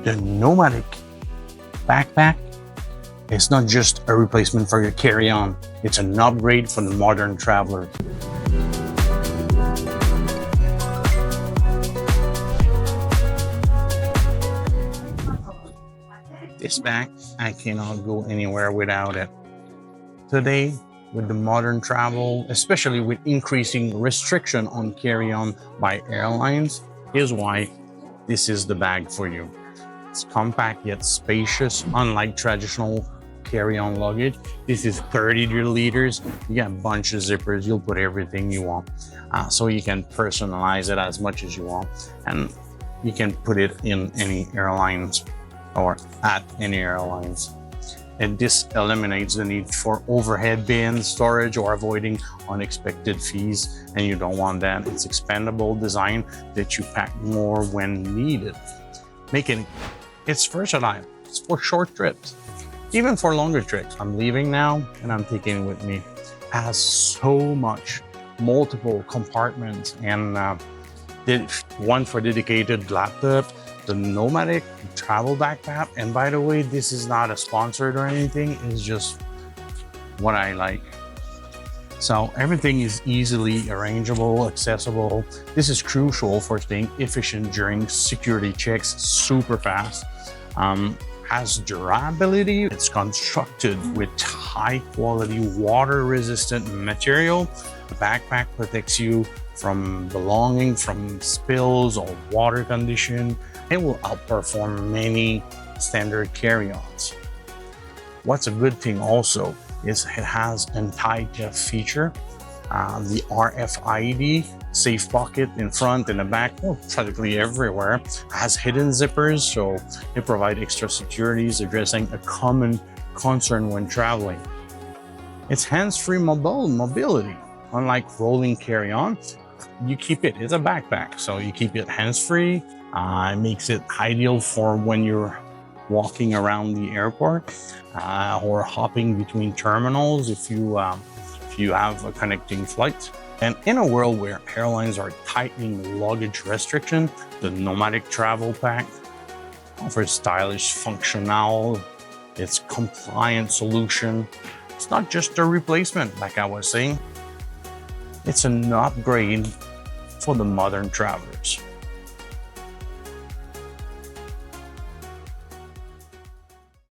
The nomadic backpack is not just a replacement for your carry-on, it's an upgrade for the modern traveler. This bag, I cannot go anywhere without it. Today, with the modern travel, especially with increasing restriction on carry-on by airlines, here's why this is the bag for you. It's compact yet spacious, unlike traditional carry-on luggage. This is 33 liters. You got a bunch of zippers. You'll put everything you want. So you can personalize it as much as you want. And you can put it in any airlines or at any airlines. And this eliminates the need for overhead bin storage or avoiding unexpected fees. And you don't want that. It's expandable design that you pack more when needed. Making it's versatile. It's for short trips, even for longer trips. I'm leaving now and I'm taking it with me. It has so much, multiple compartments, and one for dedicated laptop, the nomadic travel backpack. And by the way, this is not a sponsored or anything. It's just what I like. So everything is easily arrangeable, accessible. This is crucial for staying efficient during security checks, super fast. Has durability. It's constructed with high quality water resistant material. The backpack protects you from belonging from spills or water condition. It will outperform many standard carry-ons. What's a good thing also is it has anti-theft feature. The RFID safe pocket in front and the back, well, practically everywhere, has hidden zippers, so they provide extra securities, addressing a common concern when traveling. It's hands-free mobility. Unlike rolling carry-on, you keep it. It's a backpack, so you keep it hands-free. It makes it ideal for when you're walking around the airport or hopping between terminals if you have a connecting flight. And in a world where airlines are tightening luggage restriction, the nomadic travel pack offers stylish, functional, it's compliant solution. It's not just a replacement, like I was saying. It's an upgrade for the modern travelers.